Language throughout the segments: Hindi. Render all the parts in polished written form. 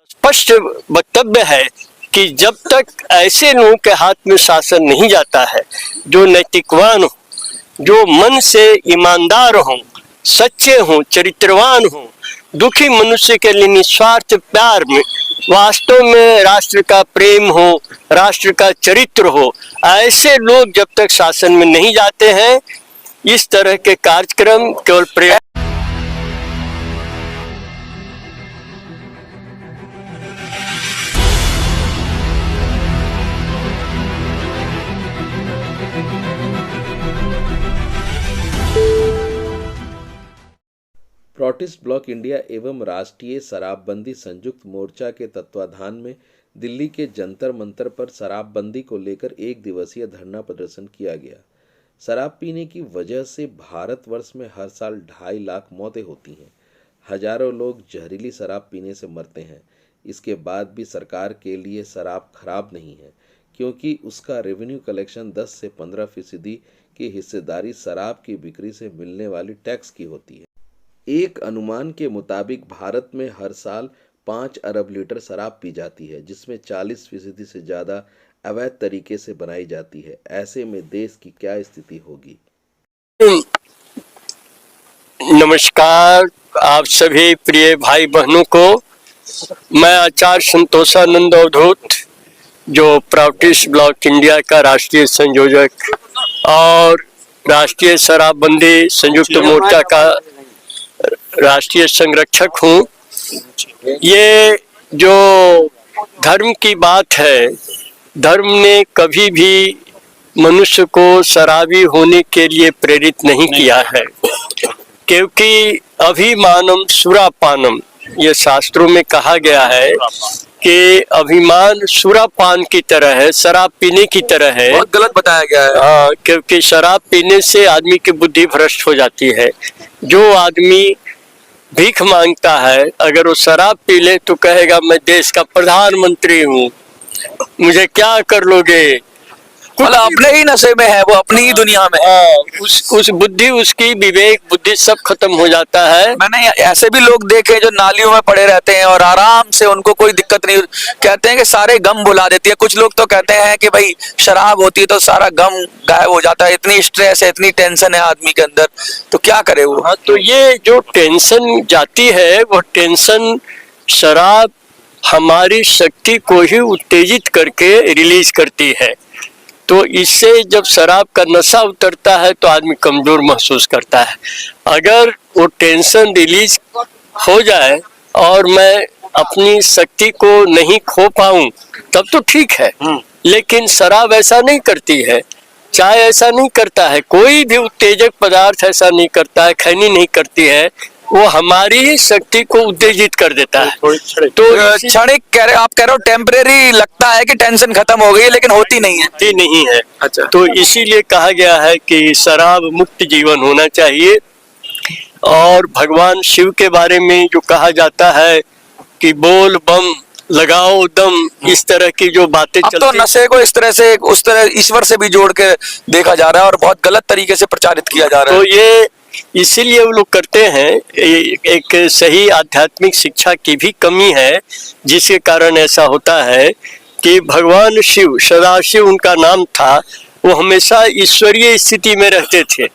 स्पष्ट वक्तव्य है कि जब तक ऐसे लोगों के हाथ में शासन नहीं जाता है जो नैतिकवान हो, जो मन से ईमानदार हों, सच्चे हों, चरित्रवान हों, दुखी मनुष्य के लिए निस्वार्थ प्यार में वास्तव में राष्ट्र का प्रेम हो, राष्ट्र का चरित्र हो, ऐसे लोग जब तक शासन में नहीं जाते हैं, इस तरह के कार्यक्रम केवल प्रयास। प्रोटिस्ट ब्लॉक इंडिया एवं राष्ट्रीय शराबबंदी संयुक्त मोर्चा के तत्वाधान में दिल्ली के जंतर मंतर पर शराबबंदी को लेकर एक दिवसीय धरना प्रदर्शन किया गया। शराब पीने की वजह से भारतवर्ष में हर साल 2.5 लाख मौतें होती हैं। हजारों लोग जहरीली शराब पीने से मरते हैं। इसके बाद भी सरकार के लिए शराब खराब नहीं है, क्योंकि उसका रेवेन्यू कलेक्शन 10 से 15% की हिस्सेदारी शराब की बिक्री से मिलने वाली टैक्स की होती है। एक अनुमान के मुताबिक भारत में हर साल 5 अरब लीटर शराब पी जाती है, जिसमें 40% से ज़्यादा अवैध तरीके से बनाई जाती है। ऐसे में देश की क्या स्थिति होगी? नमस्कार आप सभी प्रिय भाई बहनों को। मैं आचार्य संतोषानंद अवधूत, जो प्रोटिस्ट ब्लॉक इंडिया का राष्ट्रीय संयोजक और राष्ट्रीय शराबबंदी संयुक्त मोर्चा का राष्ट्रीय संरक्षक हूँ। ये जो धर्म की बात है, धर्म ने कभी भी मनुष्य को शराबी होने के लिए प्रेरित नहीं किया है, क्योंकि अभिमानम सुरापानम, ये शास्त्रों में कहा गया है कि अभिमान सुरापान की तरह है, शराब पीने की तरह है। बहुत गलत बताया गया है। हाँ, क्योंकि शराब पीने से आदमी की बुद्धि भ्रष्ट हो जाती है। जो आदमी भीख मांगता है, अगर वो शराब पी ले तो कहेगा मैं देश का प्रधानमंत्री हूँ, मुझे क्या कर लोगे। मतलब अपने ही नशे में है, वो अपनी ही दुनिया में। उस बुद्धि, उसकी विवेक बुद्धि सब खत्म हो जाता है। मैंने ऐसे भी लोग देखे जो नालियों में पड़े रहते हैं और आराम से, उनको कोई दिक्कत नहीं, कहते हैं कि सारे गम भुला देती है। कुछ लोग तो कहते हैं कि भाई शराब होती है तो सारा गम गायब हो जाता है। इतनी स्ट्रेस है, इतनी टेंशन है आदमी के अंदर, तो क्या करे वो। हाँ, तो ये जो टेंशन जाती है, वो टेंशन शराब हमारी शक्ति को ही उत्तेजित करके रिलीज करती है। तो इससे जब शराब का नशा उतरता है तो आदमी कमजोर महसूस करता है। अगर वो टेंशन रिलीज हो जाए और मैं अपनी शक्ति को नहीं खो पाऊं तब तो ठीक है, लेकिन शराब ऐसा नहीं करती है, चाय ऐसा नहीं करता है, कोई भी उत्तेजक पदार्थ ऐसा नहीं करता है, खैनी नहीं करती है, वो हमारी ही शक्ति को उत्तेजित कर देता है। तो क्षणिक आप कह रहे हो, टेम्परेरी लगता है कि टेंशन खत्म हो गई है, लेकिन होती नहीं है। होती नहीं है। अच्छा। तो इसीलिए कहा गया है कि शराब मुक्त जीवन होना चाहिए। और भगवान शिव के बारे में जो कहा जाता है कि बोल बम लगाओ दम, इस तरह की जो बातें चलती, तो नशे को इस तरह से, उस तरह ईश्वर से भी जोड़ के देखा जा रहा है और बहुत गलत तरीके से प्रचारित किया जा रहा है। तो ये इसीलिए वो लोग करते हैं। एक सही आध्यात्मिक शिक्षा की भी कमी है, जिसके कारण ऐसा होता है कि भगवान शिव, सदाशिव उनका नाम था, वो हमेशा ईश्वरीय स्थिति में रहते थे,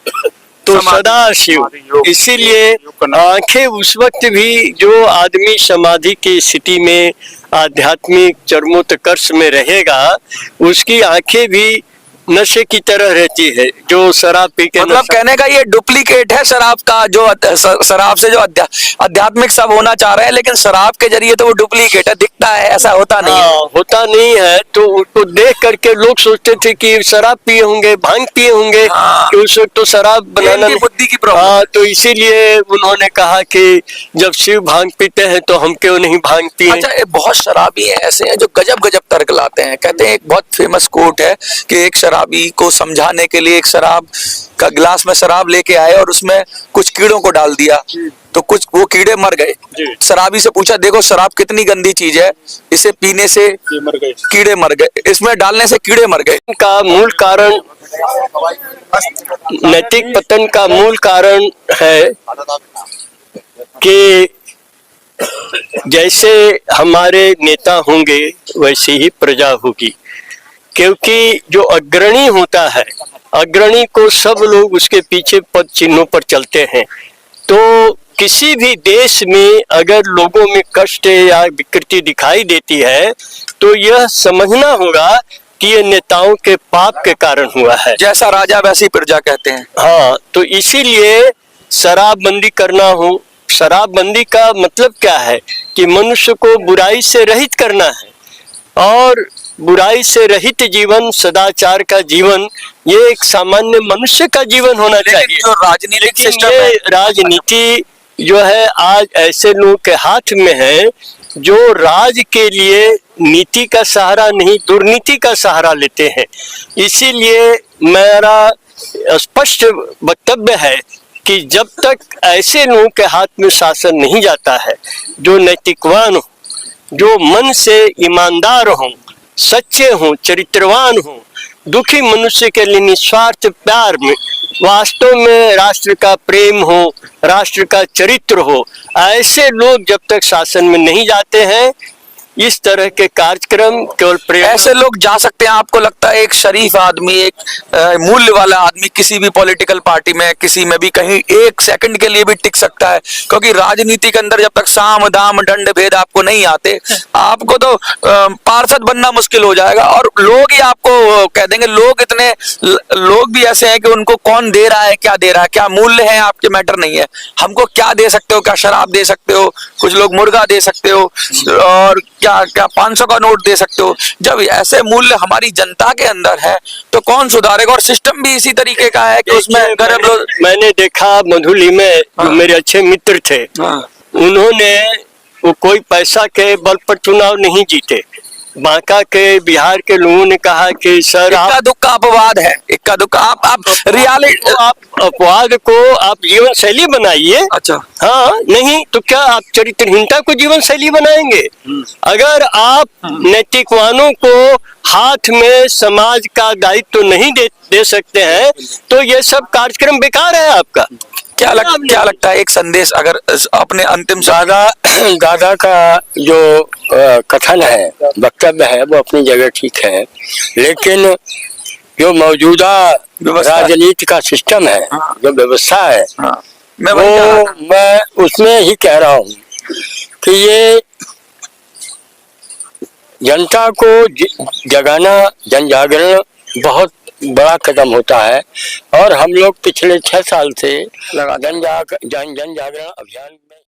तो सदाशिव। इसीलिए आंखें उस वक्त भी, जो आदमी समाधि की स्थिति में आध्यात्मिक चरमोत्कर्ष में रहेगा, उसकी आंखें भी नशे की तरह रहती है, जो शराब पी के। मतलब कहने का ये डुप्लीकेट है शराब का, जो शराब से जो आध्यात्मिक सब होना चाह रहे हैं, लेकिन शराब के जरिए तो वो डुप्लीकेट है, दिखता है, ऐसा होता नहीं है। होता नहीं है। तो उसको देख करके लोग सोचते थे कि शराब पिए होंगे, भांग पिए होंगे, कि उस वक्त तो शराब बनाना बुद्धि की प्रॉब्लम। हाँ, तो इसीलिए उन्होंने कहा कि जब शिव भांग पीते हैं तो हम क्यों नहीं भांग पिए। अच्छा, बहुत शराबी हैं ऐसे हैं जो गजब गजब तर्क लाते हैं। कहते हैं, एक बहुत फेमस कोट है कि एक शराबी को समझाने के लिए एक शराब का गिलास में शराब लेके आए और उसमें कुछ कीड़ों को डाल दिया, तो कुछ वो कीड़े मर गए। शराबी से पूछा, देखो शराब कितनी गंदी चीज है, इसे पीने से कीड़े मर गए, इसमें डालने से कीड़े मर गए। का मूल कारण, नैतिक पतन का मूल कारण है कि जैसे हमारे नेता होंगे वैसे ही प्रजा होगी, क्योंकि जो अग्रणी होता है, अग्रणी को सब लोग उसके पीछे पद चिन्हों पर चलते हैं। तो किसी भी देश में अगर लोगों में कष्ट या विकृति दिखाई देती है तो यह समझना होगा कि ये नेताओं के पाप के कारण हुआ है। जैसा राजा वैसी प्रजा कहते हैं। हाँ, तो इसीलिए शराबबंदी करना हो। शराबबंदी का मतलब क्या है कि मनुष्य को बुराई से रहित करना है, और बुराई से रहित जीवन, सदाचार का जीवन, ये एक सामान्य मनुष्य का जीवन होना चाहिए। जो राजनीतिक सिस्टम ये है, राजनीति जो है आज ऐसे लोगों के हाथ में है जो राज के लिए नीति का सहारा नहीं, दुर्नीति का सहारा लेते हैं। इसीलिए मेरा स्पष्ट वक्तव्य है कि जब तक ऐसे लोगों के हाथ में शासन नहीं जाता है जो नैतिकवान हो, जो मन से ईमानदार हो, सच्चे हो, चरित्रवान हो, दुखी मनुष्य के लिए निस्वार्थ प्यार में वास्तव में राष्ट्र का प्रेम हो, राष्ट्र का चरित्र हो, ऐसे लोग जब तक शासन में नहीं जाते हैं, इस तरह के कार्यक्रम केवल ऐसे लोग जा सकते हैं। आपको लगता है एक शरीफ आदमी, एक मूल्य वाला आदमी किसी भी पॉलिटिकल पार्टी में, किसी में भी कहीं एक सेकंड के लिए भी टिक सकता है? क्योंकि राजनीति के अंदर जब तक साम दाम दंड भेद आपको नहीं आते, आपको तो पार्षद बनना मुश्किल हो जाएगा, और लोग ही आपको कह देंगे। लोग भी ऐसे हैं कि उनको कौन दे रहा है, क्या दे रहा है, क्या मूल्य है, आपके मैटर नहीं है। हमको क्या दे सकते हो, क्या शराब दे सकते हो, कुछ लोग मुर्गा दे सकते हो, और क्या 500 का नोट दे सकते हो। जब ऐसे मूल्य हमारी जनता के अंदर है तो कौन सुधारेगा? और सिस्टम भी इसी तरीके का है कि उसमें गरीब लोग। मैंने देखा मधुली में, जो मेरे अच्छे मित्र थे, उन्होंने वो कोई पैसा के बल पर चुनाव नहीं जीते। बांका के, बिहार के लोगों ने कहा कि सर इक्का दुक्का अपवाद है, इक्का दुक्का। आप रियलिटी, आप अपवाद को आप जीवन शैली बनाइए। अच्छा, हाँ, नहीं तो क्या आप चरित्रहीनता को जीवन शैली बनाएंगे? अगर आप नैतिकवानों को हाथ में समाज का दायित्व नहीं दे सकते हैं तो ये सब कार्यक्रम बेकार है आपका। क्या लगता है एक संदेश अगर अपने अंतिम दादा का जो कथन है, वक्तव्य है, वो अपनी जगह ठीक है, लेकिन जो मौजूदा राजनीति का सिस्टम है, जो व्यवस्था है, मैं उसमें ही कह रहा हूँ कि ये जनता को जगाना, जन जागरण बहुत बड़ा कदम होता है, और हम लोग पिछले 6 साल से जन जागरण अभियान